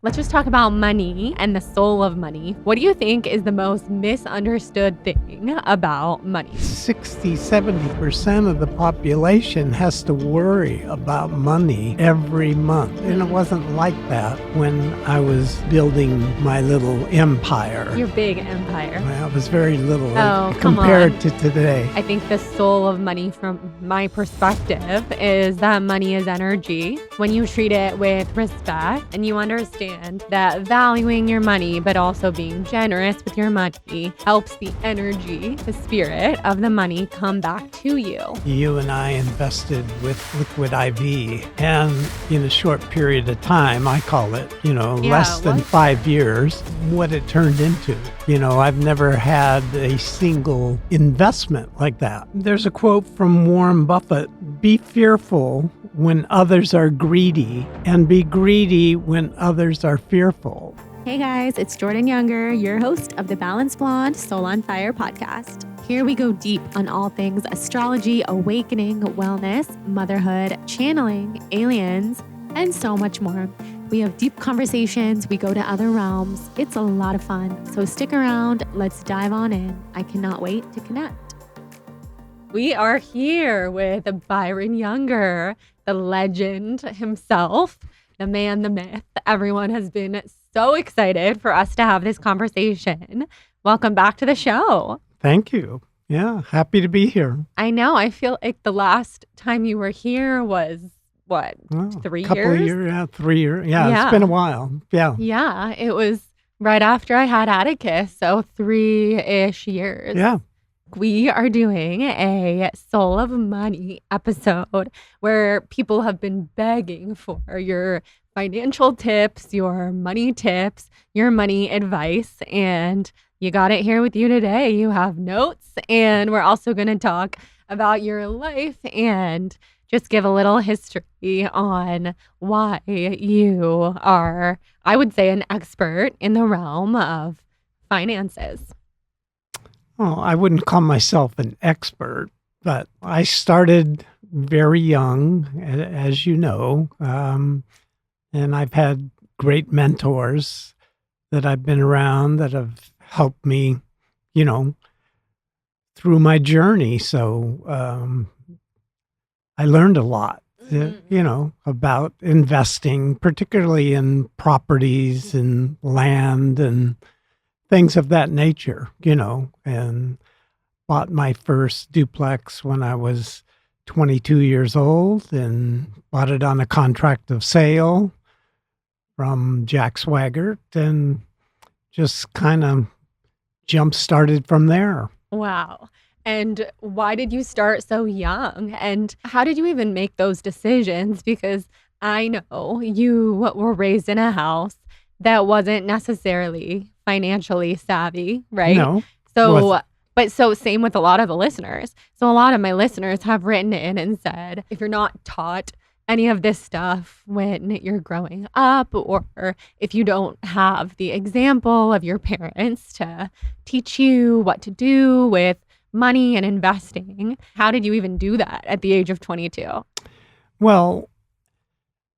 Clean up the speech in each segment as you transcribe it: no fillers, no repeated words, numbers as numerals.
Let's just talk about money and the soul of money. What do you think is the most misunderstood thing about money? 60-70% of the population has to worry about money every month. And it wasn't like that when I was building my little empire. Your big empire. Well, it was very little compared to today. I think the soul of money from my perspective is that money is energy. When you treat it with respect and you understand that valuing your money, but also being generous with your money helps the energy, the spirit of the money come back to you. You and I invested with Liquid IV, and in a short period of time, I call it, less than 5 years, what it turned into. I've never had a single investment like that. There's a quote from Warren Buffett: be fearful when others are greedy, and be greedy when others are fearful. Hey guys, it's Jordan Younger, your host of the Balanced Blonde Soul on Fire podcast. Here we go deep on all things astrology, awakening, wellness, motherhood, channeling, aliens, and so much more. We have deep conversations, we go to other realms. It's a lot of fun. So stick around, let's dive on in. I cannot wait to connect. We are here with Byron Younger, the legend himself, the man, the myth. Everyone has been so excited for us to have this conversation. Welcome back to the show. Thank you. Yeah, happy to be here. I know. I feel like the last time you were here was, 3 years? 3 years. Yeah, it's been a while. Yeah. Yeah, it was right after I had Atticus, so 3-ish years. Yeah. We are doing a Soul of Money episode where people have been begging for your financial tips, your money tips, your money advice, and you got it here with you today. You have notes, and we're also going to talk about your life and just give a little history on why you are, I would say, an expert in the realm of finances. Oh, I wouldn't call myself an expert, but I started very young, as you know, and I've had great mentors that I've been around that have helped me, through my journey. So I learned a lot, about investing, particularly in properties and land and things of that nature, and bought my first duplex when I was 22 years old and bought it on a contract of sale from Jack Swaggart and just kind of jump-started from there. Wow. And why did you start so young? And how did you even make those decisions? Because I know you were raised in a house that wasn't necessarily financially savvy, right? No. So same with a lot of the listeners. So a lot of my listeners have written in and said, if you're not taught any of this stuff when you're growing up, or if you don't have the example of your parents to teach you what to do with money and investing, how did you even do that at the age of 22? Well,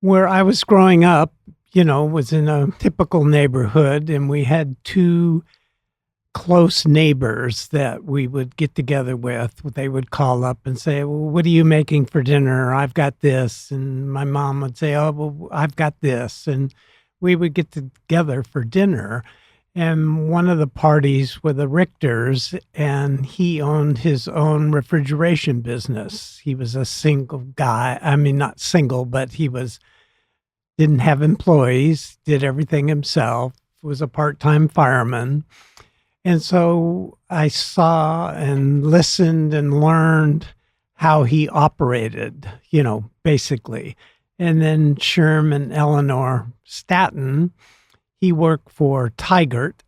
where I was growing up, was in a typical neighborhood, and we had two close neighbors that we would get together with. They would call up and say, well, what are you making for dinner? I've got this. And my mom would say, oh, well, I've got this. And we would get together for dinner. And one of the parties were the Richters, and he owned his own refrigeration business. He was a single guy. I mean, not single, but he didn't have employees, did everything himself, was a part-time fireman. And so I saw and listened and learned how he operated, basically. And then Sherman Eleanor Staton, he worked for Tigert,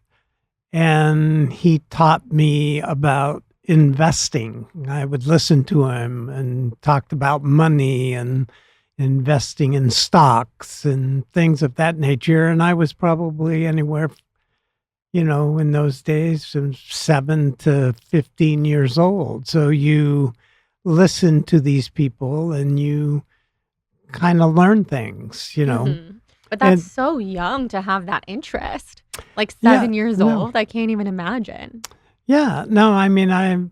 and he taught me about investing. I would listen to him and talked about money and investing in stocks and things of that nature. And I was probably anywhere, in those days, from 7 to 15 years old. So you listen to these people and you kind of learn things, Mm-hmm. But that's And so young to have that interest. Like 7 years no. old. I can't even imagine. Yeah, no, I mean, I've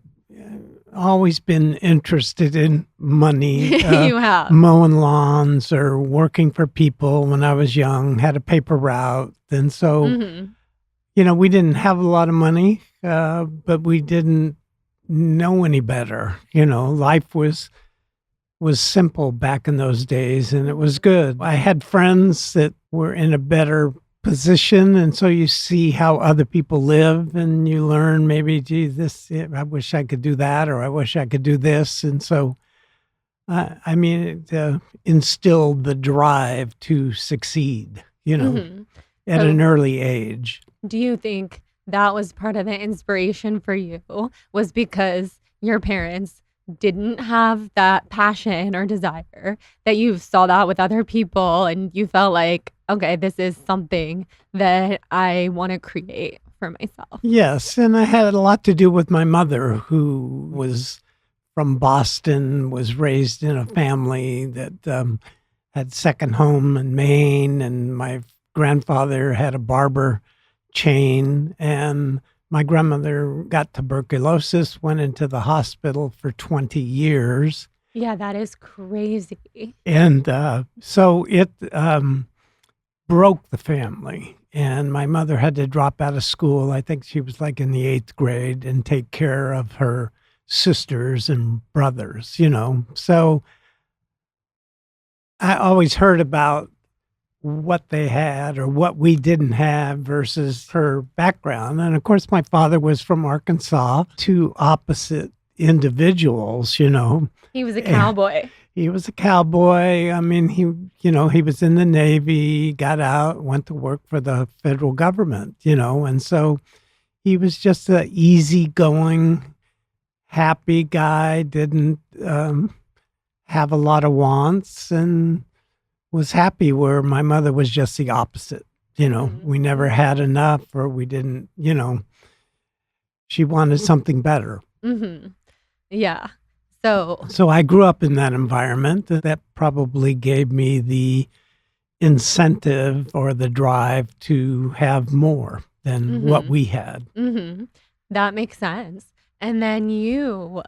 always been interested in money, You have. mowing lawns or working for people when I was young, had a paper route. And so, Hmm. we didn't have a lot of money, but we didn't know any better. Life was simple back in those days and it was good. I had friends that were in a better position, and so you see how other people live and you learn maybe, gee, I wish I could do that, or I wish I could do this. And so I mean, it instilled the drive to succeed, Hmm. at So an early age. do you think that was part of the inspiration for you, was because your parents didn't have that passion or desire, that you saw that with other people and you felt like, okay, this is something that I want to create for myself? Yes, and I had a lot to do with my mother, who was from Boston, was raised in a family that had second home in Maine, and my grandfather had a barber chain, and my grandmother got tuberculosis, went into the hospital for 20 years. Yeah, that is crazy. And so it broke the family. And my mother had to drop out of school. I think she was like in the 8th grade, and take care of her sisters and brothers. So I always heard about what they had or what we didn't have versus her background. And of course, my father was from Arkansas, two opposite individuals. He was a And cowboy. he was a cowboy. I mean, he was in the Navy, got out, went to work for the federal government. And so he was just a easygoing, happy guy, didn't have a lot of wants, and was happy, where my mother was just the opposite. We never had enough, or we didn't, she wanted something better. Hmm. Yeah. So, So I grew up in that environment. That probably gave me the incentive or the drive to have more than what we had. that makes sense. And then you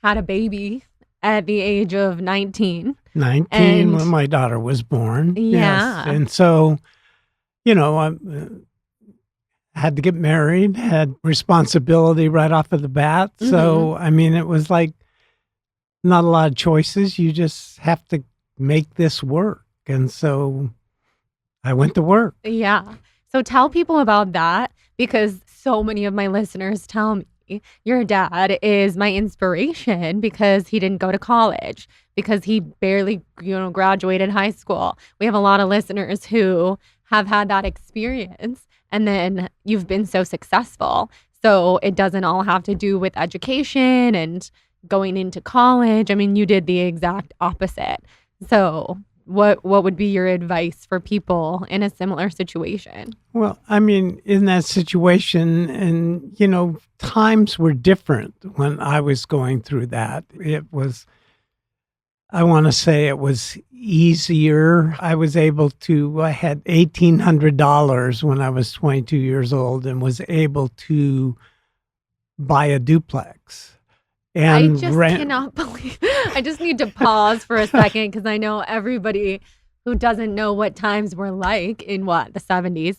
had a baby at the age of 19. 19 And when my daughter was born. yeah. Yes. And so, I had to get married, had responsibility right off of the bat. So, I mean, it was like not a lot of choices. You just have to make this work. And so I went to work. Yeah. So tell people about that, because so many of my listeners tell me your dad is my inspiration because he didn't go to college, because he barely, graduated high school. We have a lot of listeners who have had that experience, and then you've been so successful. So it doesn't all have to do with education and going into college. I mean, you did the exact opposite. So what would be your advice for people in a similar situation? Well, I mean, in that situation, and, times were different when I was going through that. I want to say it was easier. I had $1,800 when I was 22 years old, and was able to buy a duplex. And I just cannot believe. I just need to pause for a second, because I know everybody who doesn't know what times were like in the 70s,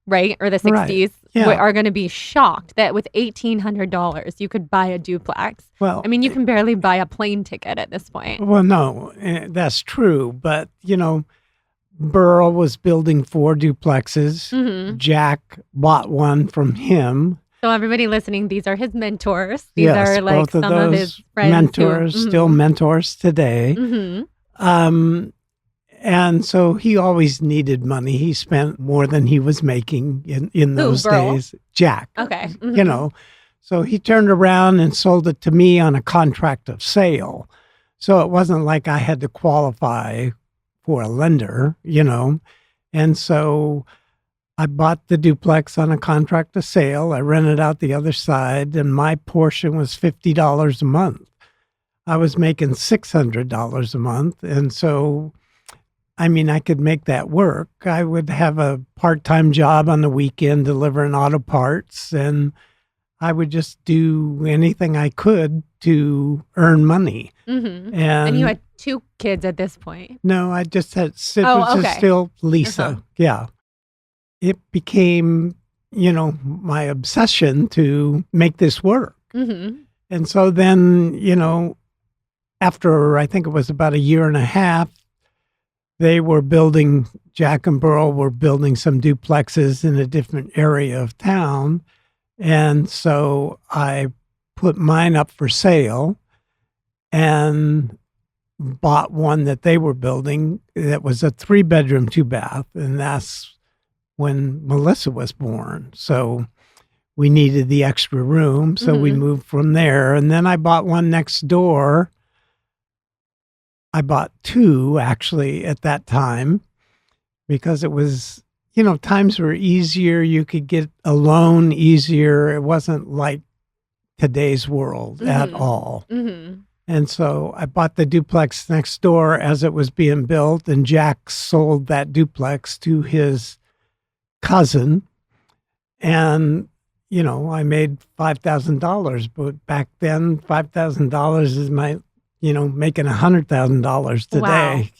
right? Or the 60s, Right. Yeah. are going to be shocked that with $1,800 you could buy a duplex. Well, I mean, you can barely buy a plane ticket at this point. Well, no, that's true. But, Burl was building 4 duplexes. Hmm. Jack bought one from him. So everybody listening, these are his mentors. These Yes, are like both of some of those his friends. mentors, still mentors today. Hmm. And so he always needed money. He spent more than he was making in those Burl? days. Jack. Okay. So he turned around and sold it to me on a contract of sale. So it wasn't like I had to qualify for a lender. And so I bought the duplex on a contract of sale. I rented out the other side, and my portion was $50 a month. I was making $600 a month. And so I mean, I could make that work. I would have a part-time job on the weekend delivering auto parts, and I would just do anything I could to earn money. Mm-hmm. And And you had 2 kids at this point. no, I just had, it Oh, was just okay. still Lisa. Uh-huh. Yeah. It became, my obsession to make this work. Mm-hmm. And so then, after I think it was about a year and a half, they were building, Jack and Burl were building some duplexes in a different area of town. And so I put mine up for sale and bought one that they were building that was a 3-bedroom, 2-bath. And that's when Melissa was born. So we needed the extra room. So we Mhm. moved from there. And then I bought one next door. I bought 2 actually at that time because it was, times were easier. You could get a loan easier. It wasn't like today's world at Mhm. all. Mm-hmm. And so I bought the duplex next door as it was being built, and Jack sold that duplex to his cousin. And, I made $5,000, but back then $5,000 is making $100,000 today,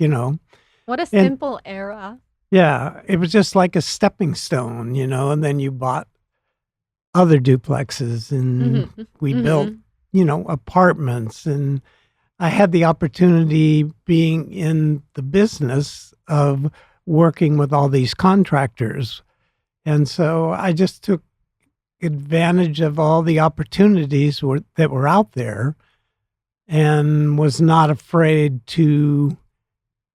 What a And- simple era. Yeah, it was just like a stepping stone, and then you bought other duplexes and Mhm. we Mhm. built, apartments. And I had the opportunity being in the business of working with all these contractors. And so I just took advantage of all the opportunities that were out there and was not afraid to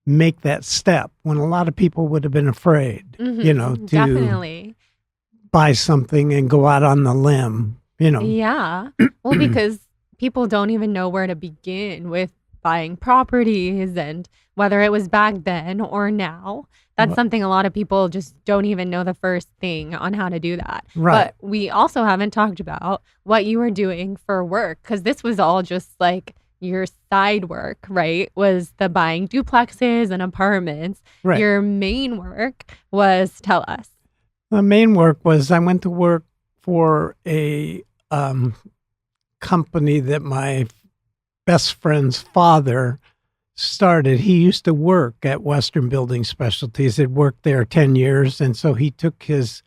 make that step when a lot of people would have been afraid, Mhm. to Definitely. buy something and go out on the limb, Yeah. Well, because people don't even know where to begin with buying properties, and whether it was back then or now. That's Wha- something a lot of people just don't even know the first thing on how to do that. Right. But we also haven't talked about what you were doing for work, because this was all just like your side work, right? Was the buying duplexes and apartments. Right. Your main work was, tell us. The main work was I went to work for a company that my best friend's father started. He used to work at Western Building Specialties. He'd worked there 10 years. And so he took his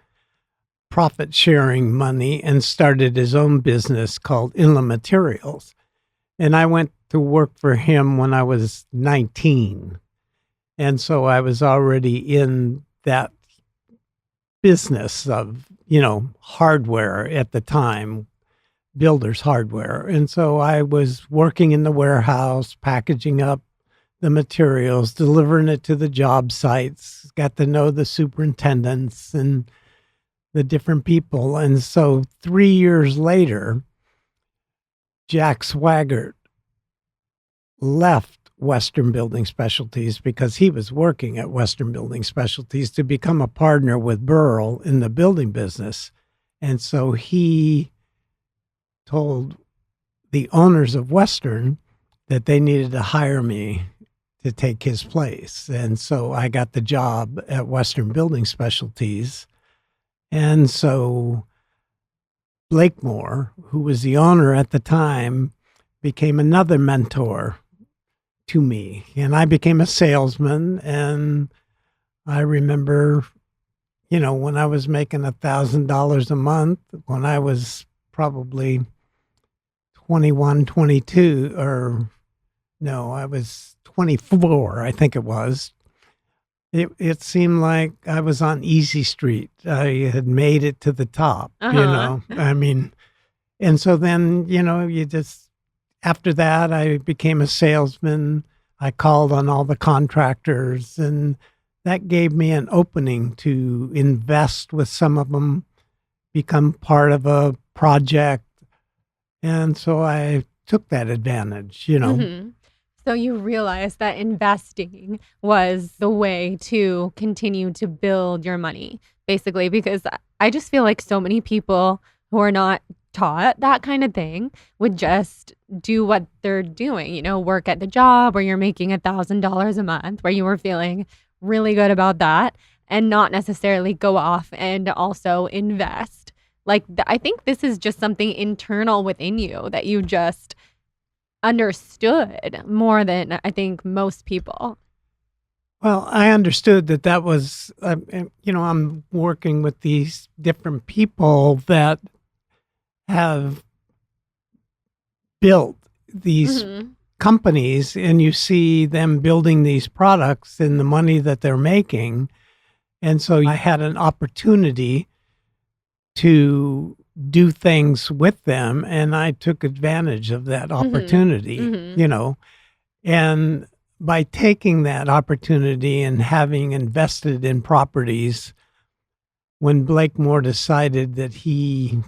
profit sharing money and started his own business called Inland Materials. And I went to work for him when I was 19. And so I was already in that business of, hardware at the time, builder's hardware. And so I was working in the warehouse, packaging up the materials, delivering it to the job sites, got to know the superintendents and the different people. And so 3 years later, Jack Swaggart left Western Building Specialties because he was working at Western Building Specialties to become a partner with Burl in the building business. And so he told the owners of Western that they needed to hire me to take his place. And so I got the job at Western Building Specialties. And so Blakemore, who was the owner at the time, became another mentor to me. And I became a salesman. And I remember, when I was making $1,000 a month, when I was probably 21, 22, or no, I was 24, I think it was. It seemed like I was on easy street. I had made it to the top, Uh-huh. I mean, and so then, after that, I became a salesman. I called on all the contractors, and that gave me an opening to invest with some of them, become part of a project. And so I took that advantage, Mhm. So you realized that investing was the way to continue to build your money, basically, because I just feel like so many people who are not taught that kind of thing would just do what they're doing, work at the job where you're making $1,000 a month, where you were feeling really good about that and not necessarily go off and also invest. Like, I think this is just something internal within you that you just understood more than I think most people. Well, I understood that was, I'm working with these different people that have built these companies, and you see them building these products and the money that they're making. And so I had an opportunity to do things with them, and I took advantage of that opportunity, and by taking that opportunity and having invested in properties, when Blake Moore decided that he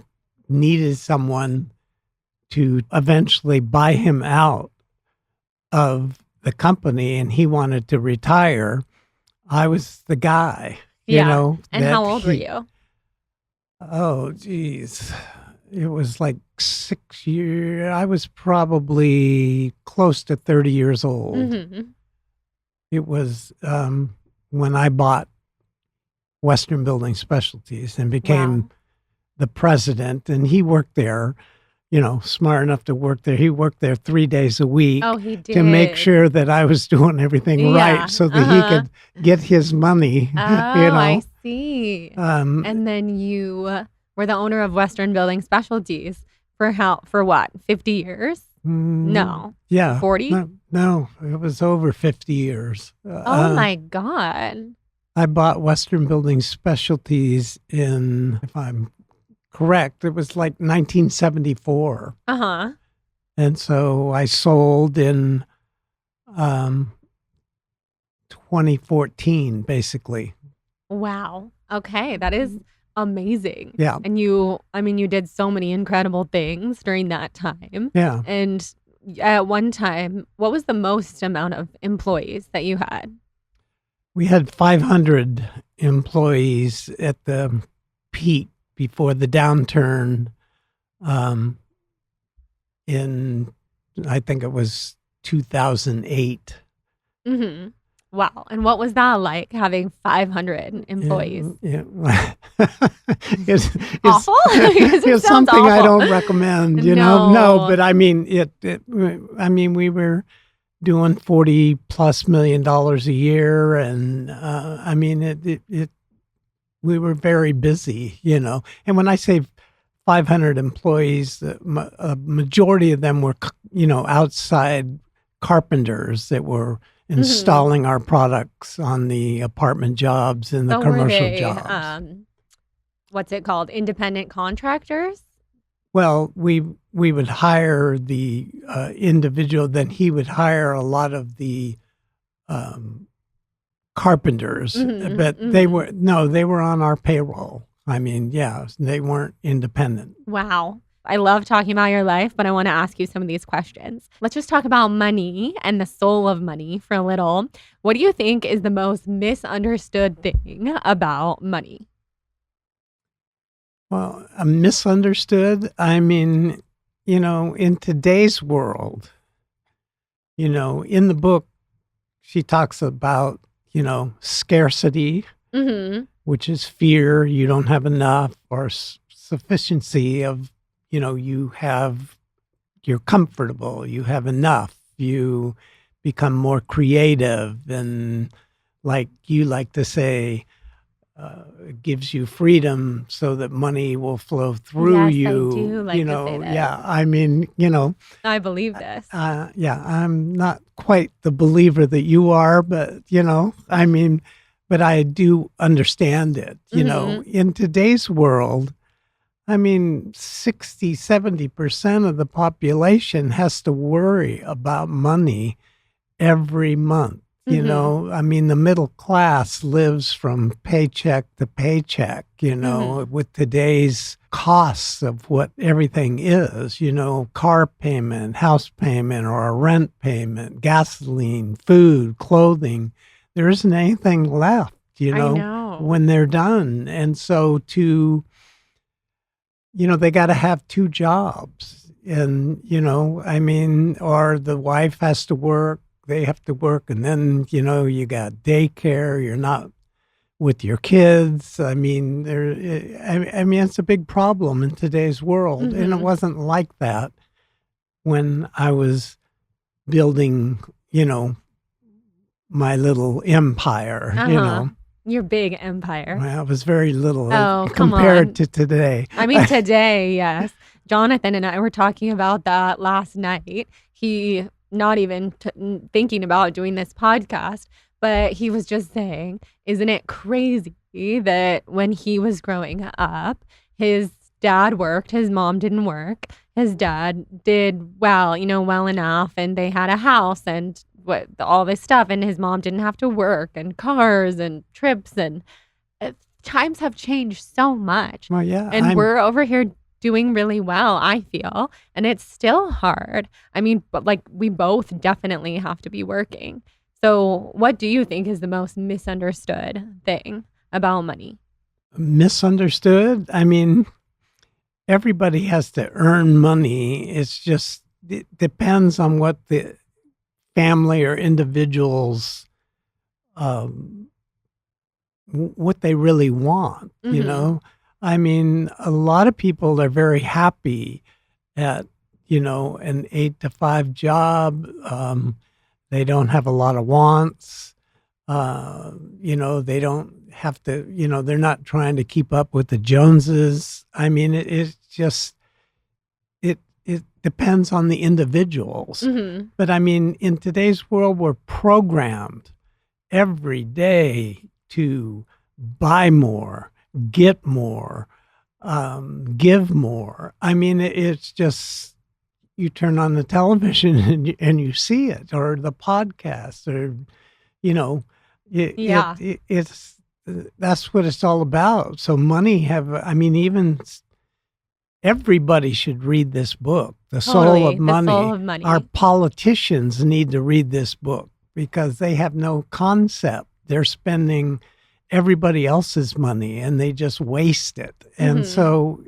needed someone to eventually buy him out of the company and he wanted to retire, I was the guy, And how old were you? Oh, geez. It was like 6 years. I was probably close to 30 years old. It was when I bought Western Building Specialties and became the president. And he worked there, smart enough to work there. He worked there 3 days a week he did. to make sure that I was doing everything right so that he could get his money. I see. And then you were the owner of Western Building Specialties for what, 50 years? No. Yeah. 40? No, it was over 50 years. Oh my God. I bought Western Building Specialties in, if I'm correct, it was like 1974. And so I sold in 2014, basically. Wow. Okay. That is amazing. Yeah. And you did so many incredible things during that time. Yeah. And at one time, what was the most amount of employees that you had? We had 500 employees at the peak before the downturn in, I think it was 2008. Wow. And what was that like, having 500 employees? It's awful? It's something awful. I don't recommend, No, but I mean, we were doing $40+ million a year. And we were very busy, And when I say 500 employees, a majority of them were, outside carpenters that were installing our products on the apartment jobs and the commercial jobs. What's it called? Independent contractors? Well, we would hire the individual, then he would hire a lot of the carpenters, but they were on our payroll. They weren't independent. Wow. I love talking about your life, but I want to ask you some of these questions. Let's just talk about money and the soul of money for a little. What do you think is the most misunderstood thing about money? Well, misunderstood. In today's world, in the book, she talks about, scarcity, which is fear, you don't have enough, or sufficiency of, you're comfortable, you have enough, you become more creative, and like you like to say, it gives you freedom so that money will flow through you. I do like to say that. Yeah, I believe this. I'm not quite the believer that you are, but but I do understand it. In today's world, 60-70% of the population has to worry about money every month. The middle class lives from paycheck to paycheck, with today's costs of what everything is, car payment, house payment, or a rent payment, gasoline, food, clothing. There isn't anything left, I know. when they're done. And so they got to have 2 jobs. And, or the wife has to work they have to work, and then you got daycare. You're not with your kids. I mean, it's a big problem in today's world, and it wasn't like that when I was building, my little empire. Your big empire. Well, it was very little Come compared on. to today. I mean, today, yes. Jonathan and I were talking about that last night. He not even thinking about doing this podcast, but he was just saying, isn't it crazy that when he was growing up, his dad worked, his mom didn't work. His dad did well, well enough, and they had a house and all this stuff, and his mom didn't have to work, and cars and trips, and times have changed so much. Well, yeah. And we're over here doing really well, I feel, and it's still hard. I mean, but we both definitely have to be working. So what do you think is the most misunderstood thing about money? Misunderstood? I mean, everybody has to earn money. It's just, it depends on what the family or individuals, what they really want, I mean, a lot of people are very happy at, an 8 to 5 job. They don't have a lot of wants. They don't have to, they're not trying to keep up with the Joneses. I mean, it's just, it depends on the individuals. But I mean, in today's world, we're programmed every day to buy more, get more, give more. I mean, it's just, you turn on the television and you see it, or the podcast, or, it's, that's what it's all about. So money even everybody should read this book, The Soul of Money. The Soul of Money. Our politicians need to read this book because they have no concept. They're spending everybody else's money and they just waste it. And so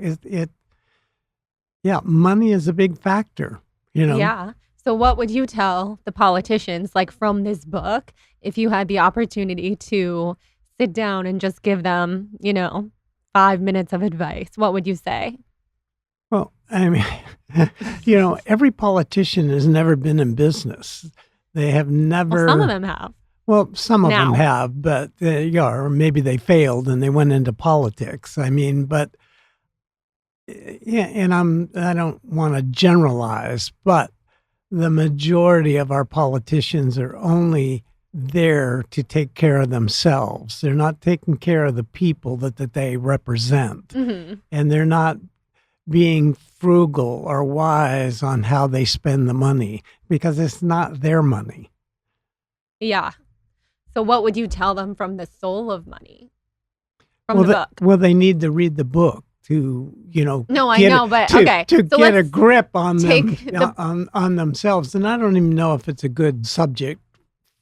money is a big factor, Yeah. So what would you tell the politicians, from this book, if you had the opportunity to sit down and just give them, 5 minutes of advice? What would you say? Well, I mean, every politician has never been in business. They have never. Well, some of them have. Well, some of them have, but or maybe they failed and they went into politics. I mean, but and I don't want to generalize, but the majority of our politicians are only there to take care of themselves. They're not taking care of the people that they represent, and they're not being frugal or wise on how they spend the money because it's not their money. Yeah. So what would you tell them from the Soul of Money? From the book? Well, they need to read the book to, No, I know, but okay. To get a grip on them, on themselves. And I don't even know if it's a good subject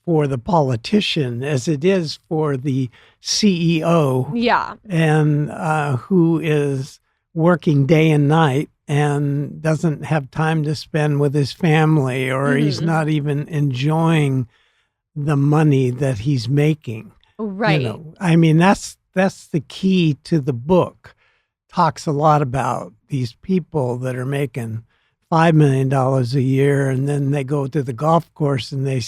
for the politician as it is for the CEO. Yeah. And who is working day and night and doesn't have time to spend with his family, or he's not even enjoying the money that he's making. Right. I mean, that's the key to the book. Talks a lot about these people that are making $5 million a year, and then they go to the golf course and they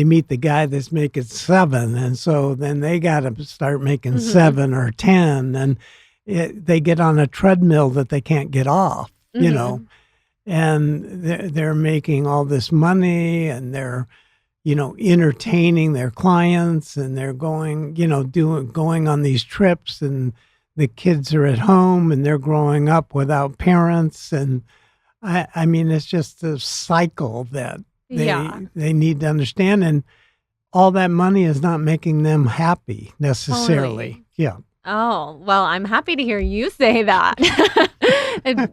meet the guy that's making 7, and so then they got to start making 7 or 10, and they get on a treadmill that they can't get off, and they're making all this money, and they're entertaining their clients, and they're going on these trips, and the kids are at home and they're growing up without parents. And I mean, it's just a cycle that they need to understand. And all that money is not making them happy necessarily. Totally. Yeah. Oh, well, I'm happy to hear you say that.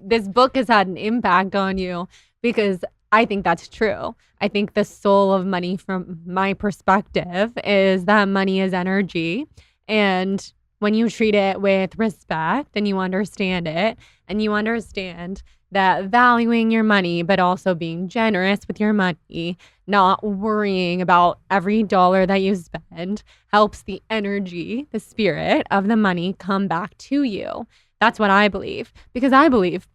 This book has had an impact on you, because I think that's true. I think the soul of money, from my perspective, is that money is energy. And when you treat it with respect and you understand it, and you understand that valuing your money, but also being generous with your money, not worrying about every dollar that you spend, helps the energy, the spirit of the money come back to you. That's what I believe, because I believe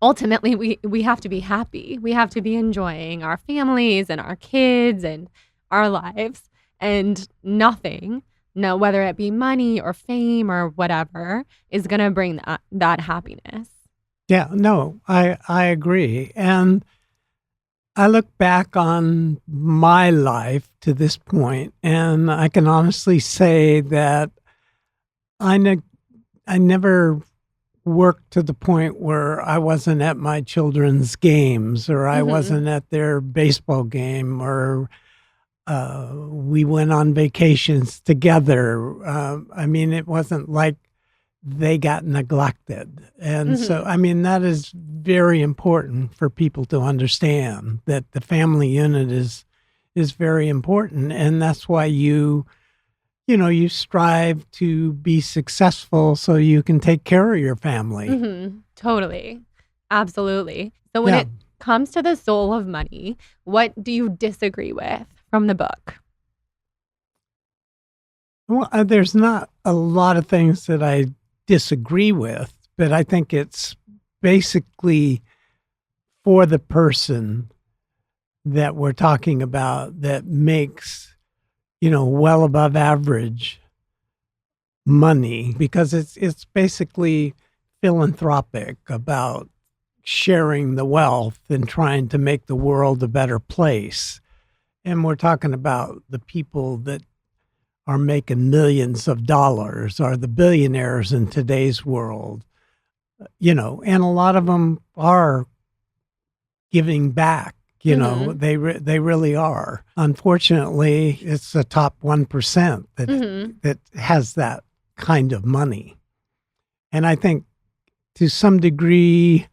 ultimately we have to be happy. We have to be enjoying our families and our kids and our lives, and nothing, no, whether it be money or fame or whatever, is going to bring that happiness. Yeah, no, I agree. And I look back on my life to this point, and I can honestly say that I never worked to the point where I wasn't at my children's games, or I Mhm. wasn't at their baseball game, or we went on vacations together. I mean, it wasn't like they got neglected. And so, Mhm. I mean, that is very important for people to understand, that the family unit is very important. And that's why you strive to be successful so you can take care of your family. Mhm. Totally. Absolutely. So when Yeah. it comes to the soul of money, what do you disagree with from the book? Well, there's not a lot of things that I disagree with, but I think it's basically for the person that we're talking about that makes, well above average money, because it's basically philanthropic, about sharing the wealth and trying to make the world a better place. And we're talking about the people that are making millions of dollars, are the billionaires in today's world, and a lot of them are giving back. Mhm. They really are. Unfortunately, it's the top 1% Mhm. that has that kind of money. And I think to some degree,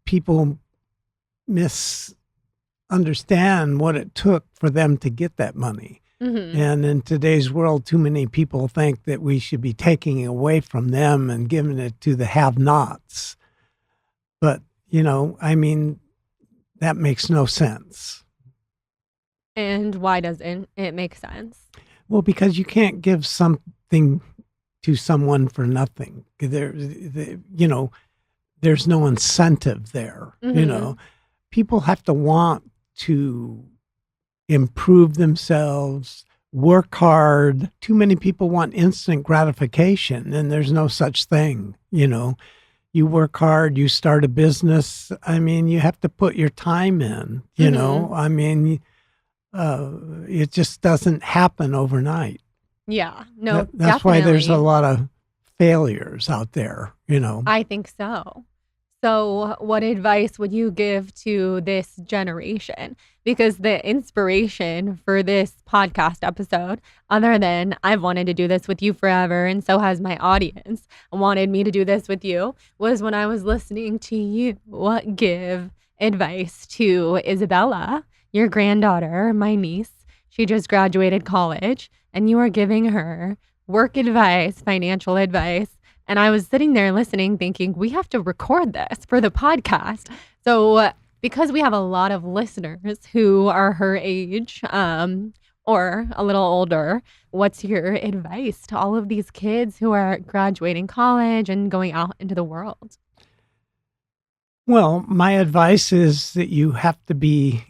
people misunderstand what it took for them to get that money. Mhm. And in today's world, too many people think that we should be taking it away from them and giving it to the have-nots. But, I mean, that makes no sense. And why doesn't it make sense? Well, because you can't give something to someone for nothing. There's no incentive there. Mhm. People have to want to improve themselves, work hard. Too many people want instant gratification, and there's no such thing. You work hard, you start a business. I mean, you have to put your time in. Mhm. I mean, it just doesn't happen overnight. Yeah. No, That's why there's a definitely. lot of failures out there. I think so. So, what advice would you give to this generation? Because the inspiration for this podcast episode, other than I've wanted to do this with you forever, and so has my audience, wanted me to do this with you, was when I was listening to you give advice to Isabella, your granddaughter, my niece. She just graduated college, and you are giving her work advice, financial advice, and I was sitting there listening, thinking, we have to record this for the podcast. So, because we have a lot of listeners who are her age or a little older, what's your advice to all of these kids who are graduating college and going out into the world? Well, my advice is that you have to be,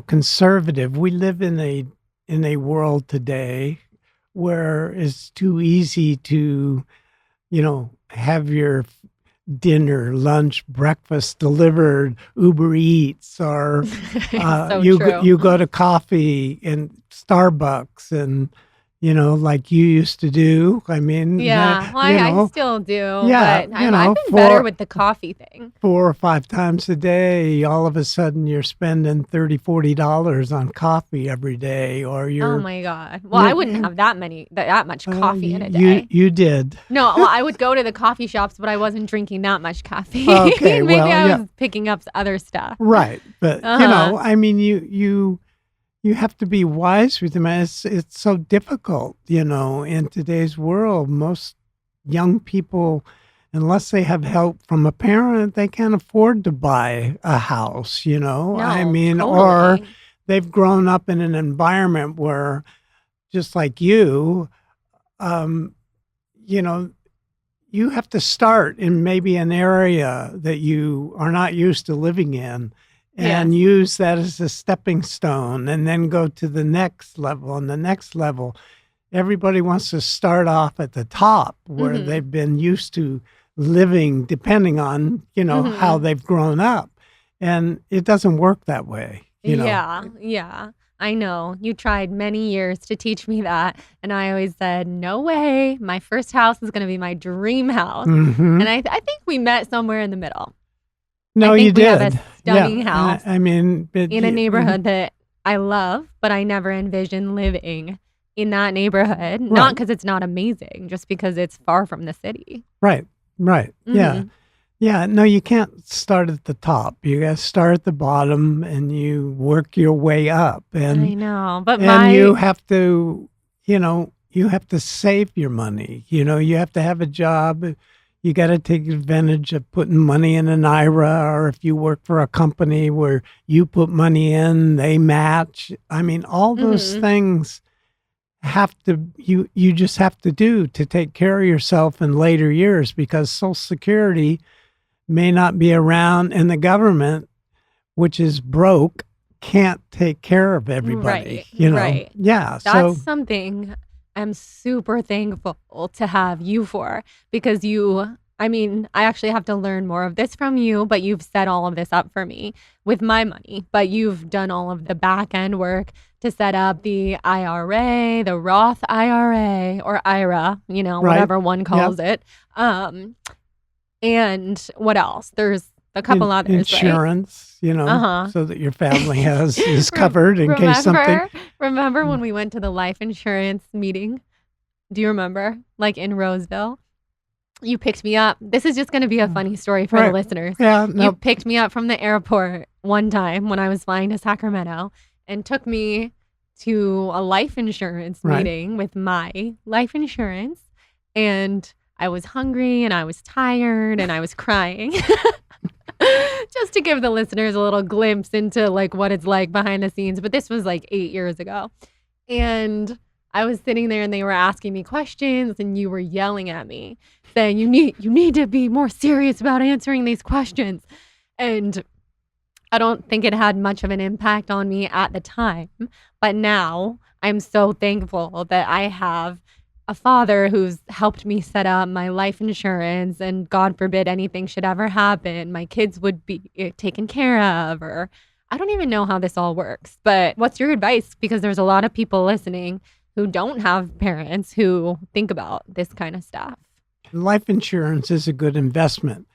conservative. We live in a world today where it's too easy to, have your dinner, lunch, breakfast delivered, Uber Eats, or So true. you go to coffee and Starbucks, and like you used to do. I mean, Yeah, well, I still do, yeah, but I've been better with the coffee thing. 4 or 5 times a day, all of a sudden you're spending $30, $40 on coffee every day, or Oh you're my God. Well, I wouldn't you, have that much coffee in a you day. you did. No, well, I would go to the coffee shops, but I wasn't drinking that much Okay, caffeine. Maybe well, I yeah, was picking up other stuff. right, but Uh-huh. I mean, you have to be wise with them. It's so difficult, in today's world. Most young people unless they have help from a parent, they can't afford to buy a house, I No, mean, or totally. they've grown up in an environment where, just like you, um, you know, you have to start in maybe an area that you are not used to living in Yes. and use that as a stepping stone and then go to the next level and the next level. Everybody wants to start off at the top where Mm-hmm. they've been used to living, depending on, how Mm-hmm. they've grown up. And it doesn't work that way. Yeah, yeah. I know. You tried many years to teach me that. And I always said, no way. My first house is going to be my dream house. Hmm. And I think we met somewhere in the middle. I No, you think we have a did. Yeah. stunning house I mean, in a neighborhood that I love, but I never envisioned living in that neighborhood. Not right. because it's not amazing, just because it's far from the city. Right. Right. Yeah. Hmm. Yeah. No, you can't start at the top. You got to start at the bottom and you work your way up. I And know. But you my, have to, you have to save your money. You have to have a job. You got to take advantage of putting money in an IRA, or if you work for a company where you put money in, they match. I mean, all those mhm. things you just have to do to take care of yourself in later years, because Social Security may not be around and the government, which is broke, can't take care of everybody, Right, right. Yeah. That's So, something I'm super thankful to have you for, because I mean, I actually have to learn more of this from you, but you've set all of this up for me with my money. But you've done all of the back end work to set up the IRA, the Roth IRA or IRA, right. whatever one Yep. calls it. Um, and what else? There's a couple others, right? Insurance, Uh-huh. so that your family is covered in case something. Remember when we went to the life insurance meeting? Do you remember? Like in Roseville? You picked me up. This is just going to be a funny story for the Right. listeners. Yeah. You No. picked me up from the airport one time when I was flying to Sacramento and took me to a life insurance Right. meeting with my life insurance. And I was hungry and I was tired and I was crying. Just to give the listeners a little glimpse into like what it's like behind the scenes. But this was like 8 years ago. And I was sitting there and they were asking me questions and you were yelling at me saying you need to be more serious about answering these questions. And I don't think it had much of an impact on me at the time, but now I'm so thankful that I have a father who's helped me set up my life insurance, and God forbid anything should ever happen, my kids would be taken care of, or I don't even know how this all works. But what's your advice? Because there's a lot of people listening who don't have parents who think about this kind of stuff. Life insurance is a good investment,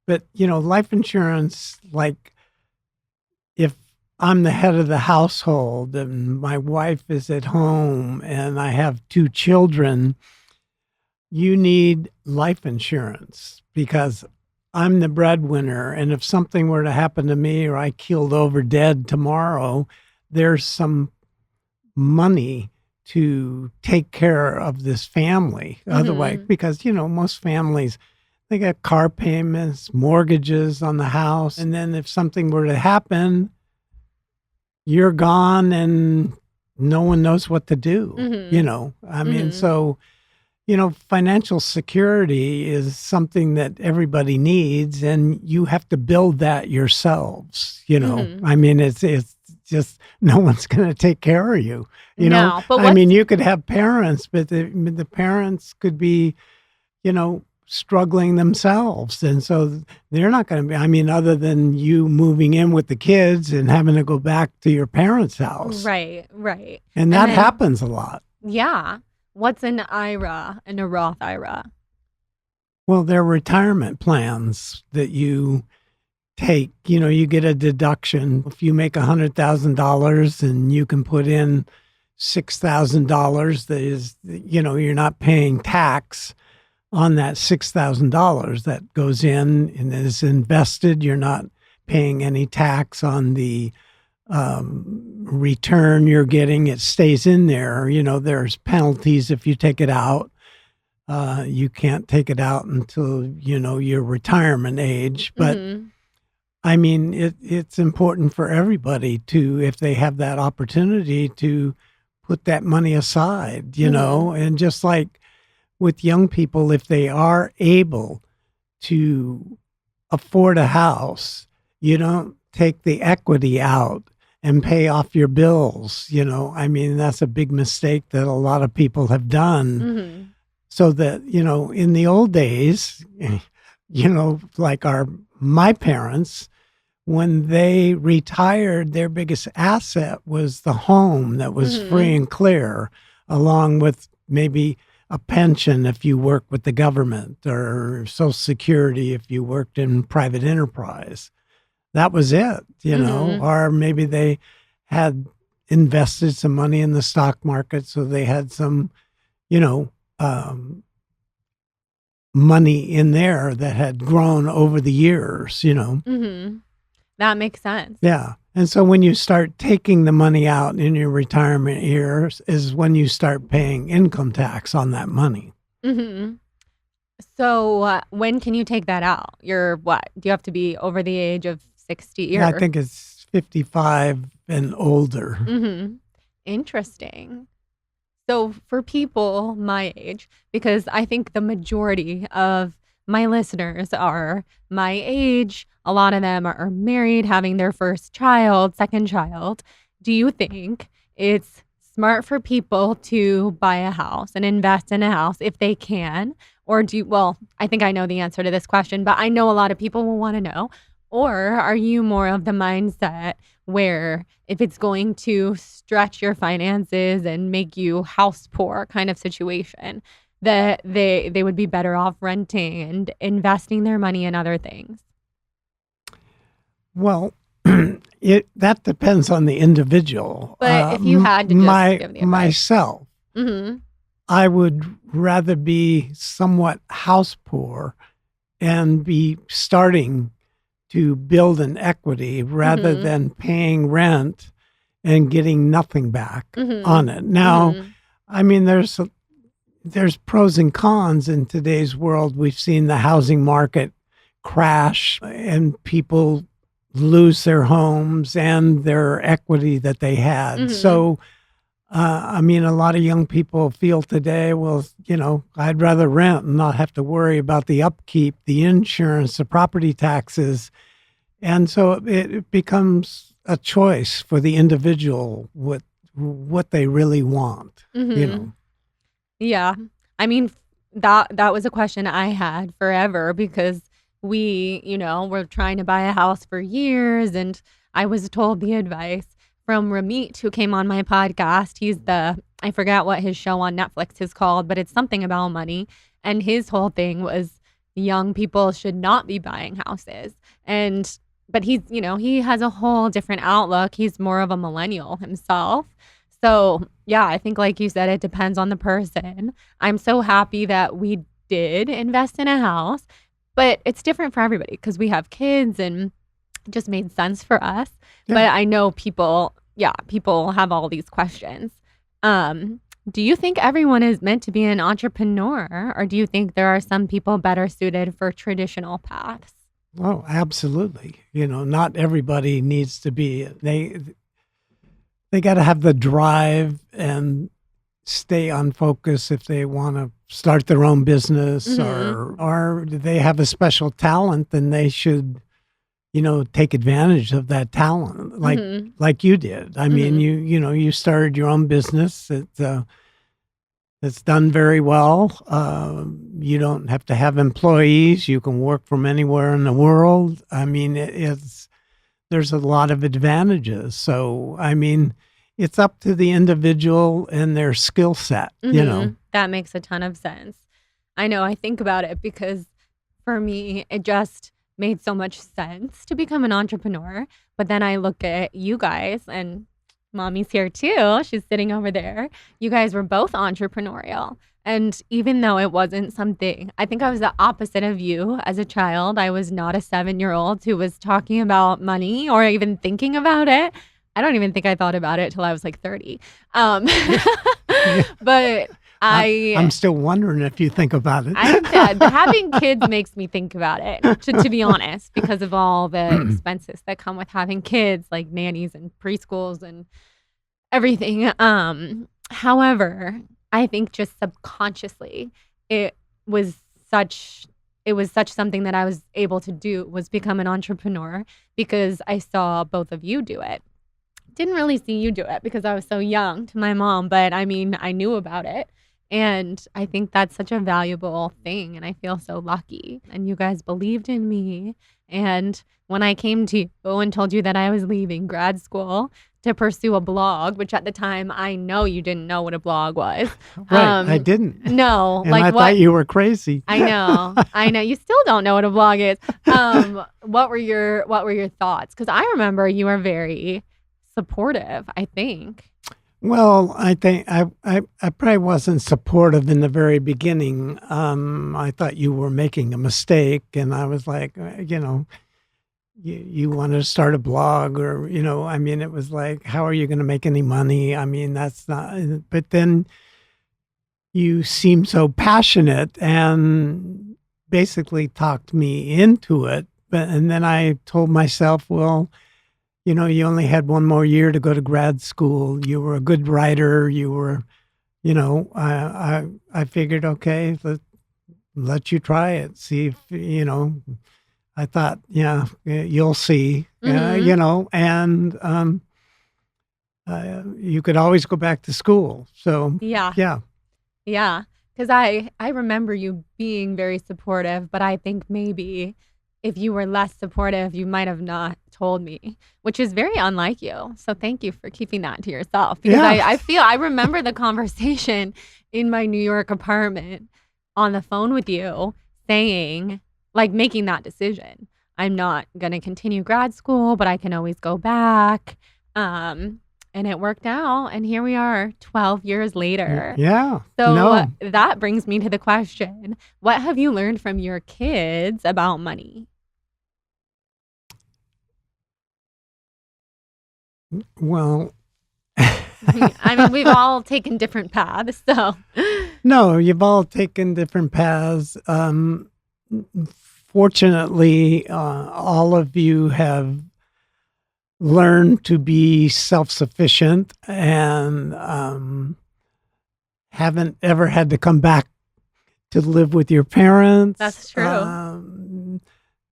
but life insurance, like, if I'm the head of the household and my wife is at home and I have 2 children, you need life insurance because I'm the breadwinner. And if something were to happen to me or I keeled over dead tomorrow, there's some money to take care of this family. Otherwise, because, most families, they got car payments, mortgages on the house. And then if something were to happen, you're gone and no one knows what to do. I mean, so, financial security is something that everybody needs, and you have to build that yourselves. I mean, it's just no one's going to take care of you. No, but I mean, you could have parents, but the parents could be, struggling themselves. And so they're not going to be, I mean, other than you moving in with the kids and having to go back to your parents' house. Right. And that happens a lot. Yeah. What's an IRA and a Roth IRA? Well, they're retirement plans that you take. You get a deduction. If you make $100,000 and you can put in $6,000, that is, you're not paying tax on that $6,000 that goes in and is invested. You're not paying any tax on the return you're getting. It stays in there. There's penalties if you take it out. You can't take it out until, your retirement age. But Mhm. I mean, it's important for everybody to, if they have that opportunity, to put that money aside, Mhm. and just like with young people, if they are able to afford a house, you don't take the equity out and pay off your bills. I mean, that's a big mistake that a lot of people have done. Mhm. So that, in the old days, like my parents, when they retired, their biggest asset was the home that was free Mhm. and clear, along with maybe a pension if you work with the government, or Social Security if you worked in private enterprise. That was it, Mhm. or maybe they had invested some money in the stock market, so they had some, you know, um, money in there that had grown over the years. Mhm. That makes sense. Yeah. And so when you start taking the money out in your retirement years is when you start paying income tax on that money. Mhm. So, when can you take that out? You're what? Do you have to be over the age of 60 Yeah, I or think it's 55 and older. Mhm. Interesting. So, for people my age, because I think the majority of my listeners are my age, a lot of them are married, having their first child, second child. Do you think it's smart for people to buy a house and invest in a house if they can? Or well, I think I know the answer to this question, but I know a lot of people will want to know. Or are you more of the mindset where if it's going to stretch your finances and make you house poor kind of situation, that they would be better off renting and investing their money in other things? Well, that depends on the individual. But if you had to just give the advice. Myself, Mhm. I would rather be somewhat house poor and be starting to build an equity rather Mhm. than paying rent and getting nothing back on Mhm. it. Now, Mhm. I mean, there's pros and cons in today's world. We've seen the housing market crash and people lose their homes and their equity that they had. Mhm. So, I mean, a lot of young people feel today, well, I'd rather rent and not have to worry about the upkeep, the insurance, the property taxes. And so it becomes a choice for the individual what they really want. Mhm. Yeah. I mean, that was a question I had forever because were trying to buy a house for years and I was told the advice from Ramit who came on my podcast. I forgot what his show on Netflix is called, but it's something about money. And his whole thing was young people should not be buying houses. And but he has a whole different outlook. He's more of a millennial himself. So, yeah, I think like you said, it depends on the person. I'm so happy that we did invest in a house, but it's different for everybody because we have kids and it just made sense for us. Yeah. But I know people have all these questions. Um, do you think everyone is meant to be an entrepreneur, or do you think there are some people better suited for traditional paths? Oh, absolutely. Not everybody needs to be they got to have the drive and stay on focus if they want to start their own business, Mhm. or they have a special talent, then they should, take advantage of that talent Mhm. like you did. I mean, Mhm. you started your own business. It's done very well. You don't have to have employees. You can work from anywhere in the world. I mean, there's a lot of advantages. So, I mean, it's up to the individual and their skill set. That makes a ton of sense. I know I think about it because for me, it just made so much sense to become an entrepreneur. But then I look at you guys, and mommy's here too. She's sitting over there. You guys were both entrepreneurial. And even though it wasn't something, I think I was the opposite of you as a child. I was not a 7-year-old who was talking about money or even thinking about it. I don't even think I thought about it till I was like 30. Um, Yeah. but I'm still wondering if you think about it. Having kids makes me think about it, to be honest, because of all the expenses that come with having kids, like nannies and preschools and everything. However, I think just subconsciously, it was such something that I was able to do, was become an entrepreneur, because I saw both of you do it. Didn't really see you do it because I was so young to my mom, but I mean, I knew about it. And I think that's such a valuable thing. And I feel so lucky. And you guys believed in me. And when I came to you and told you that I was leaving grad school to pursue a blog, which at the time I know you didn't know what a blog was. Right, I didn't. No, and I thought you were crazy. I know. You still don't know what a blog is. What were your thoughts? Because I remember you were very supportive, I think. Well, I think I probably wasn't supportive in the very beginning. I thought you were making a mistake, and I was like, you want to start a blog, or I mean, it was like, how are you going to make any money? I mean, that's not. But then you seemed so passionate and basically talked me into it. And then I told myself, well, you only had one more year to go to grad school. You were a good writer. You were, I figured, okay, let you try it. See if, I thought, yeah, you'll see, and you could always go back to school. So, yeah. Because I remember you being very supportive, but I think maybe if you were less supportive, you might have not told me, which is very unlike you. So thank you for keeping that to yourself. Because I remember the conversation in my New York apartment on the phone with you saying, like, making that decision. I'm not going to continue grad school, but I can always go back. And it worked out. And here we are 12 years later. Yeah. So that brings me to the question, what have you learned from your kids about money? Well, I mean, we've all taken different paths, so. No, you've all taken different paths. Fortunately, all of you have learned to be self-sufficient and haven't ever had to come back to live with your parents. That's true.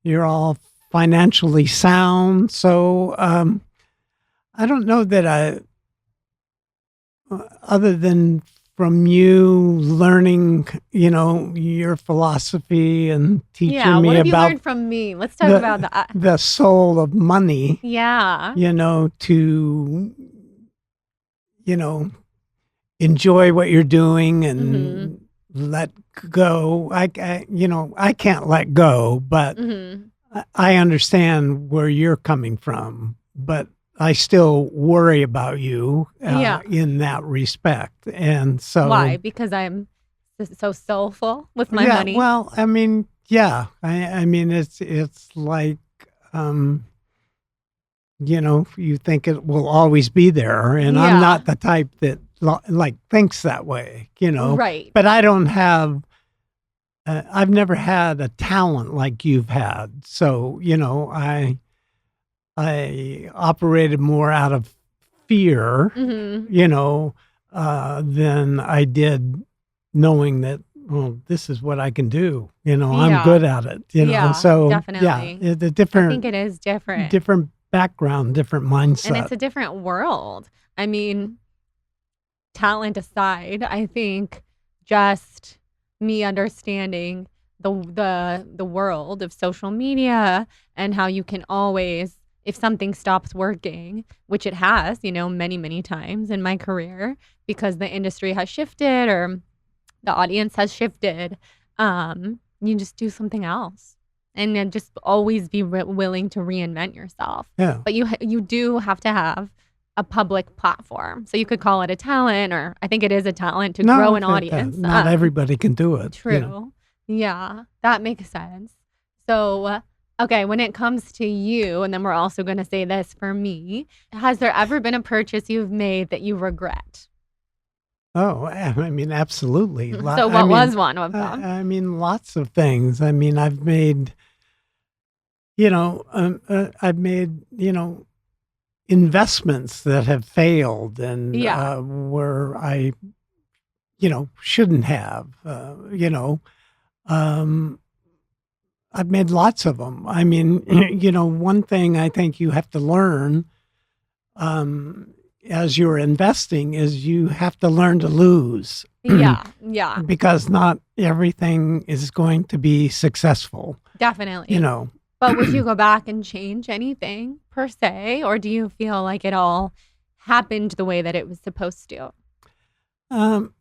You're all financially sound. So I don't know that other than from you learning, your philosophy and teaching me about. Yeah, what have you learned from me? Let's talk about that. The soul of money. Yeah. To, enjoy what you're doing and let go. I can't let go, but I understand where you're coming from, but I still worry about you in that respect. And so. Why? Because I'm so soulful with my money? Well, I mean, yeah. I mean, it's like, you think it will always be there. And I'm not the type that thinks that way, Right. But I don't have, I've never had a talent like you've had. So, I operated more out of fear, than I did knowing that, well, this is what I can do. I'm good at it. So definitely. Yeah, the different. I think it is different. Different background, different mindset, and it's a different world. I mean, talent aside, I think just me understanding the world of social media and how you can always, if something stops working, which it has, many, many times in my career, because the industry has shifted or the audience has shifted, you just do something else and then just always be willing to reinvent yourself. Yeah. But you do have to have a public platform. So you could call it a talent, or I think it is a talent to grow an audience. Not everybody can do it. True. Yeah, that makes sense. So, okay, when it comes to you, and then we're also going to say this for me, has there ever been a purchase you've made that you regret? Oh, I mean, absolutely. So what was one of them? I mean, lots of things. I mean, I've made, I've made, investments that have failed and Yeah. where I, shouldn't have, um, I've made lots of them. I mean, one thing I think you have to learn um, as you're investing is you have to learn to lose. Yeah. Yeah. Because not everything is going to be successful, Definitely. But would you go back and change anything per se, or do you feel like it all happened the way that it was supposed to? Um,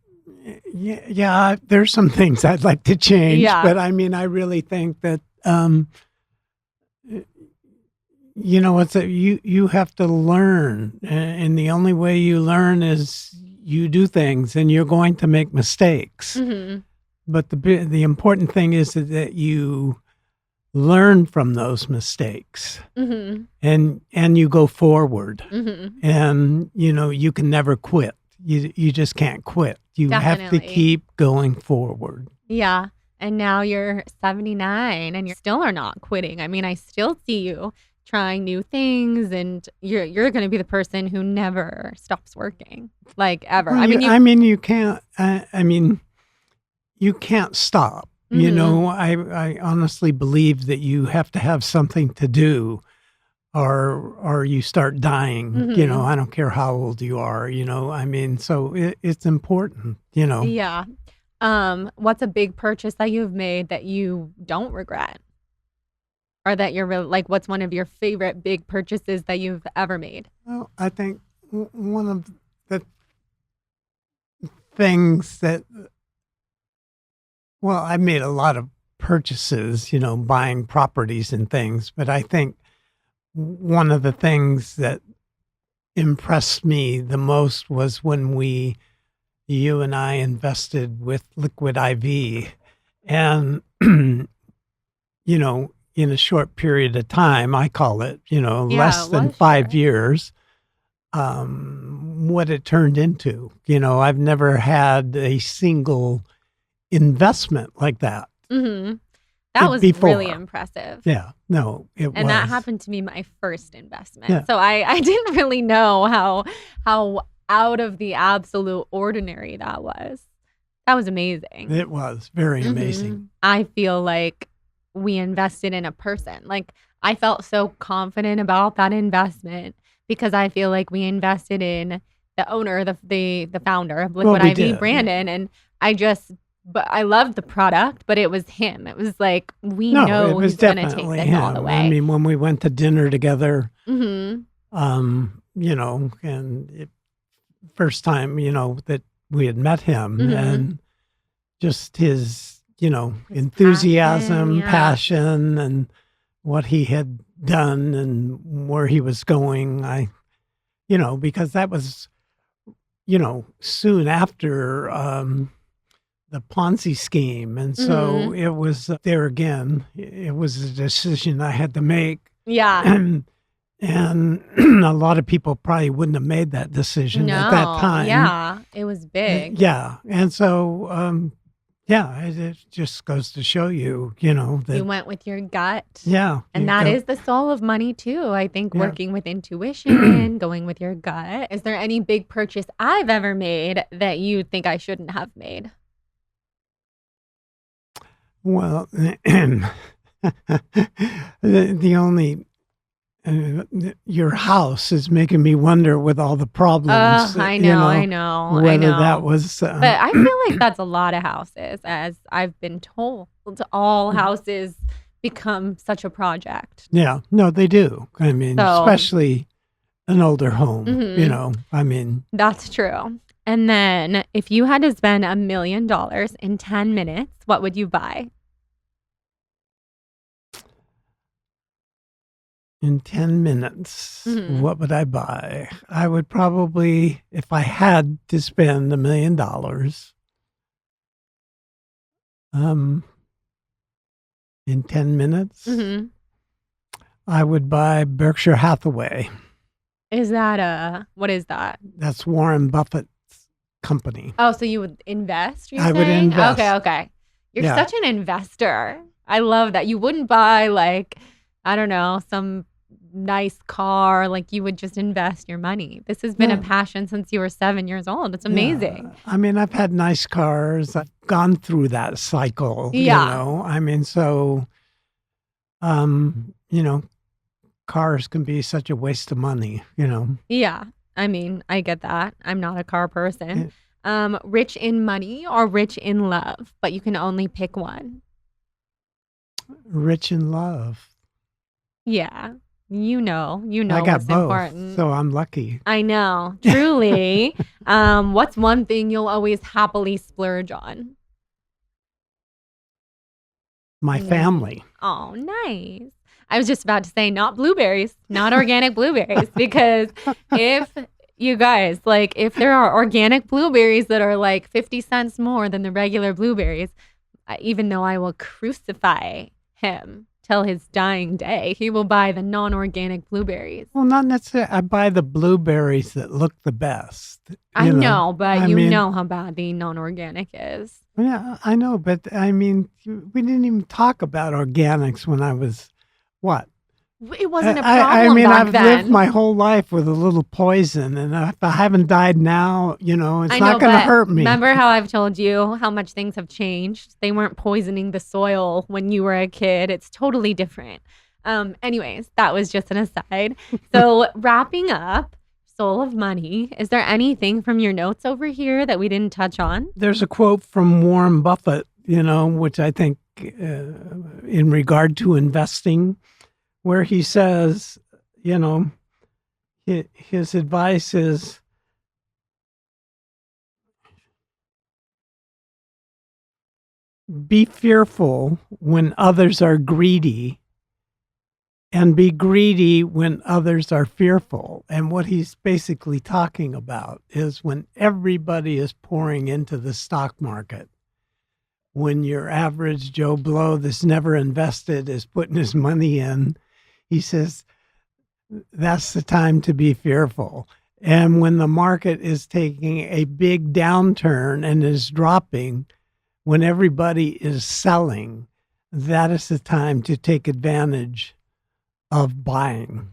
yeah, there's some things I'd like to change, Yeah. but I mean, I really think that you have to learn, and the only way you learn is you do things, and you're going to make mistakes. Mm-hmm. But the important thing is that you learn from those mistakes, Mm-hmm. and you go forward, Mm-hmm. and you can never quit. You just can't quit. You have to Definitely. keep going forward. Yeah. And now you're 79 and you still are not quitting. I mean, I still see you trying new things, and you're going to be the person who never stops working, like ever. Well, I mean, you can't. I mean, you can't stop. Mhm. I honestly believe that you have to have something to do, or you start dying. Mhm. I don't care how old you are. I mean, so it's important. Yeah. What's a big purchase that you've made that you don't regret? Or that you're really like, what's one of your favorite big purchases that you've ever made? Well, I think one of the things that, well, I made a lot of purchases, buying properties and things, but I think one of the things that impressed me the most was when you and I invested with Liquid IV, and, in a short period of time, I call it, Yeah, less it than was 5 short. years, what it turned into. I've never had a single investment like that Mhm. That was really before. impressive. Yeah, no, it And that was. happened to be my first investment. Yeah, So I didn't really know how out of the absolute ordinary that was. That was amazing. it was very amazing. Mhm. I feel like we invested in a person. Like, I felt so confident about that investment because I feel like we invested in the owner, the founder of Well, Liquid we IV, did. Brandon, and but I loved the product, but it was him. It was like, we No, it know was he's going to take definitely this all the him. I way. mean, when we went to dinner together, Mhm. and first time, that we had met him, Mhm. and just his, His enthusiasm, yeah. passion, and what he had done and where he was going. Because that was, soon after the Ponzi scheme. And so Mhm. it was there again. It was a decision I had to make. Yeah. And a lot of people probably wouldn't have made that decision at that No. time. Yeah. It was big. Yeah. And so, it just goes to show you, You that, went with your gut. yeah. And you that go- is the soul of money too. I think Yeah. working with intuition, going with your gut. Is there any big purchase I've ever made that you think I shouldn't have made? Well, the only your house is making me wonder with all the problems. I know, I know, I whether that know. was. But I feel like that's a lot of houses, as I've been told. All houses become such a project. Yeah, no, they do. I mean, So, especially an older home. mhm, I mean, that's true. And then if you had to spend $1 million in 10 minutes, what would you buy? in 10 minutes, Mhm. what would I buy? I would probably, if I had to spend $1 million, um, in 10 minutes, Mhm. I would buy Berkshire Hathaway. What is that? That's Warren Buffett's company. Oh, so you would invest, you're I would saying? invest. Okay. You're Yeah. such an investor. I love that. You wouldn't buy like, I don't know, some nice car. Like you would just invest your money. This has been a Yeah. passion since you were 7 years old. It's amazing. Yeah. I mean, I've had nice cars. I've gone through that cycle, Yeah. I mean, so, you know, cars can be such a waste of money. Yeah. I mean, I get that. I'm not a car person. Yeah. Rich in money or rich in love, but you can only pick one. Rich in love. Yeah. You I know got what's both, important. so I'm lucky. I know, truly. What's one thing you'll always happily splurge on? My family. Oh, nice. I was just about to say not blueberries, not organic blueberries, because if you guys, like, if there are organic blueberries that are like 50 cents more than the regular blueberries, even though I will crucify him till his dying day, he will buy the non-organic blueberries. Well, not necessarily. I buy the blueberries that look the best. I know, but I you mean, know how bad the non-organic is. Yeah, I know, but I mean, we didn't even talk about organics when I was, what? It wasn't a I problem mean, back I've then. lived my whole life with a little poison, and if I haven't died now, it's I not know, going to but hurt me. remember how I've told you how much things have changed? They weren't poisoning the soil when you were a kid. It's totally different. Anyways, that was just an aside. So wrapping up, Soul of Money, is there anything from your notes over here that we didn't touch on? There's a quote from Warren Buffett, which I think in regard to investing, where he says, his advice is, be fearful when others are greedy and be greedy when others are fearful. And what he's basically talking about is when everybody is pouring into the stock market, when your average Joe Blow that's never invested is putting his money in, he says, that's the time to be fearful. And when the market is taking a big downturn and is dropping, when everybody is selling, that is the time to take advantage of buying.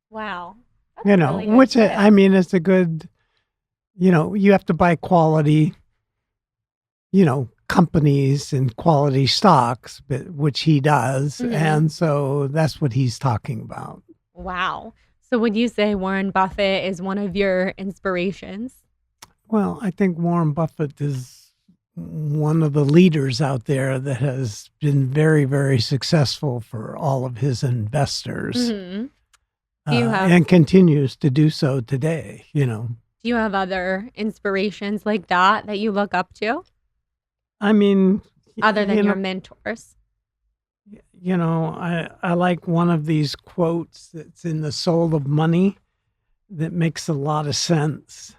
Wow. That's really good Which tip. I mean, it's a good, you have to buy quality, companies and quality stocks, which he does. Mhm. And so that's what he's talking about. Wow. So would you say Warren Buffett is one of your inspirations? Well, I think Warren Buffett is one of the leaders out there that has been very, very successful for all of his investors. Mhm. Do you have and continues to do so today, Do you have other inspirations like that you look up to I mean, other than you your know, mentors? I like one of these quotes that's in The Soul of Money that makes a lot of sense.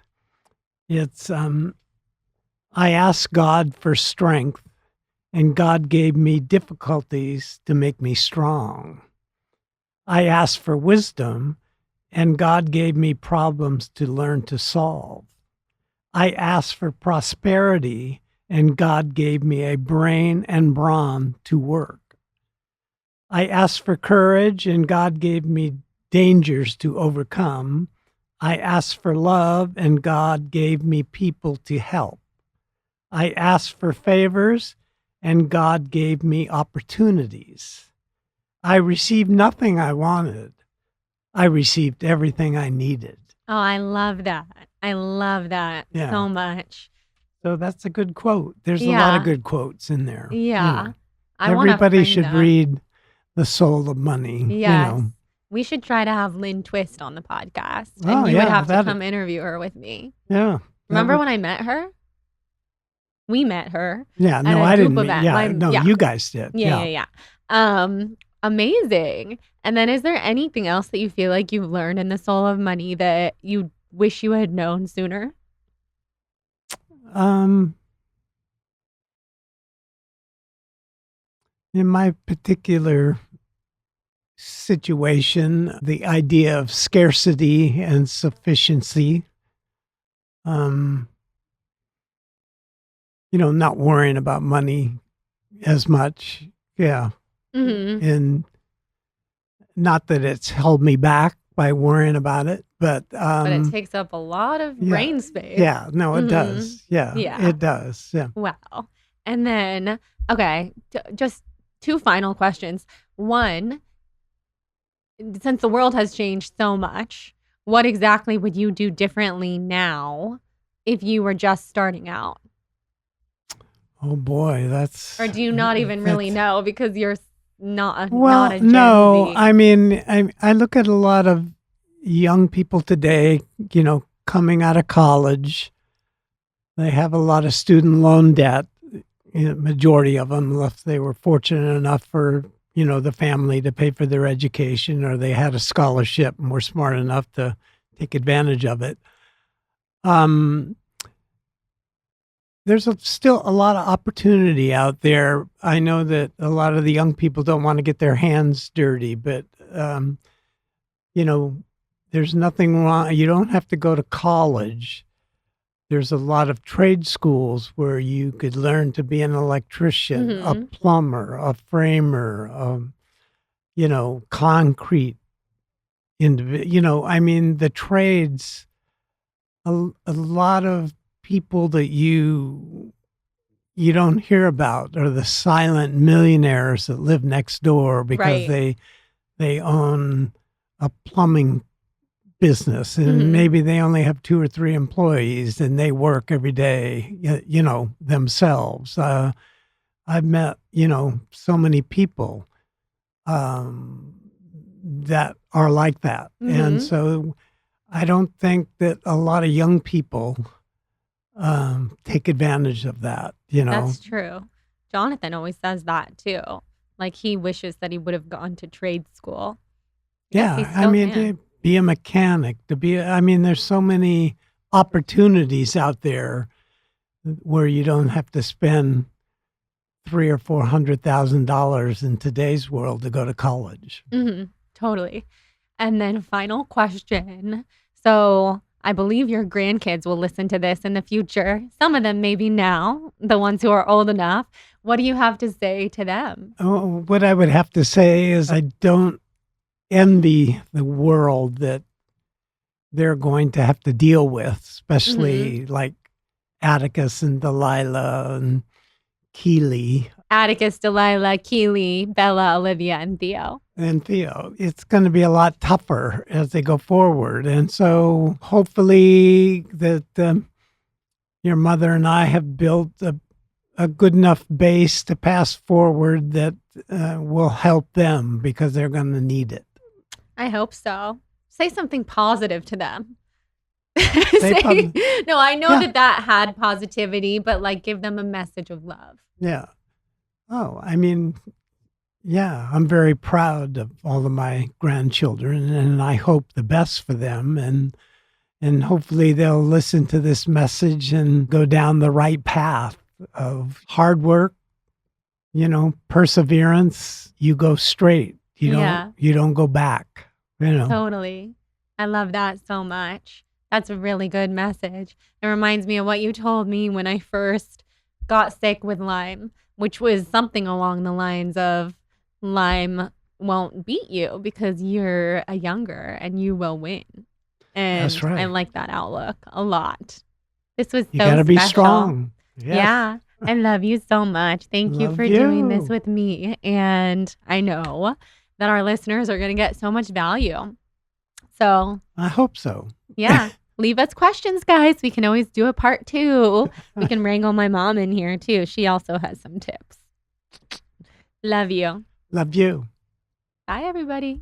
It's, I asked God for strength, and God gave me difficulties to make me strong. I asked for wisdom, and God gave me problems to learn to solve. I asked for prosperity, and God gave me a brain and brawn to work. I asked for courage, and God gave me dangers to overcome. I asked for love, and God gave me people to help. I asked for favors, and God gave me opportunities. I received nothing I wanted. I received everything I needed. Oh, I love that. I love that Yeah. so much. So that's a good quote. There's a lot Yeah. of good quotes in there. Yeah. I wanna Everybody frame should that. read The Soul of Money. Yes. We should try to have Lynn Twist on the podcast. And Oh, you would yeah, have to that'd- come interview her with me. Yeah. Remember when I met her? We met her. Yeah, at no, a I group didn't. event. Yeah, you guys did. Yeah. Amazing. And then is there anything else that you feel like you've learned in the Soul of Money that you wish you had known sooner? In my particular situation, the idea of scarcity and sufficiency, not worrying about money as much. Yeah. Mm-hmm. And not that it's held me back by worrying about it, but But it takes up a lot of yeah. brain space. Yeah, no, it Mhm. does. Yeah, Yeah. it does. Yeah. Wow. And then, okay, just two final questions. One, since the world has changed so much, what exactly would you do differently now if you were just starting out? Oh boy, that's Or do you not even really that's know because you're not well, a Gen no. Z? I mean, I look at a lot of young people today, coming out of college. They have a lot of student loan debt. Majority of them, if they were fortunate enough for the family to pay for their education, or they had a scholarship and were smart enough to take advantage of it. There's still a lot of opportunity out there. I know that a lot of the young people don't want to get their hands dirty, but there's nothing wrong. You don't have to go to college. There's a lot of trade schools where you could learn to be an electrician, a Mhm. plumber, a framer, concrete individual. I mean, the trades, a lot of people that you don't hear about are the silent millionaires that live next door because Right. they own a plumbing business, and Mhm. maybe they only have 2 or 3 employees and they work every day, themselves. I've met, so many people that are like that. And Mhm. so I don't think that a lot of young people take advantage of that, That's true. Jonathan always says that too. Like he wishes that he would have gone to trade school. Guess he Yeah, I still mean, can. to be a mechanic, I mean, there's so many opportunities out there where you don't have to spend 3 or $400,000 in today's world to go to college. Totally. And then final question. So I believe your grandkids will listen to this in the future. Some of them maybe now, the ones who are old enough. What do you have to say to them? Oh, what I would have to say is I don't envy the world that they're going to have to deal with, Hmm. especially like Atticus and Delilah and Keely Atticus, Delilah, Keely, Bella, Olivia, and Theo. and Theo. It's going to be a lot tougher as they go forward. And so hopefully that your mother and I have built a good enough base to pass forward that will help them because they're going to need it. I hope so. Say something positive to them. Say Say, no, I know Yeah, that had positivity, but like give them a message of love. yeah. Oh, I mean, yeah, I'm very proud of all of my grandchildren, and I hope the best for them. And hopefully they'll listen to this message and go down the right path of hard work, perseverance. You go straight. Yeah. You don't go back. Totally. I love that so much. That's a really good message. It reminds me of what you told me when I first got sick with Lyme, which was something along the lines of Lyme won't beat you because you're a younger and you will win. That's And I right. like that outlook a lot. This was You got so to be special. strong. Yes. Yeah. I love you so much. Thank you Love for doing this you. with me. And I know that our listeners are going to get so much value. So, I hope so. yeah, leave us questions, guys. We can always do a part 2. We can wrangle my mom in here too. She also has some tips. Love you. Love you. Bye, everybody.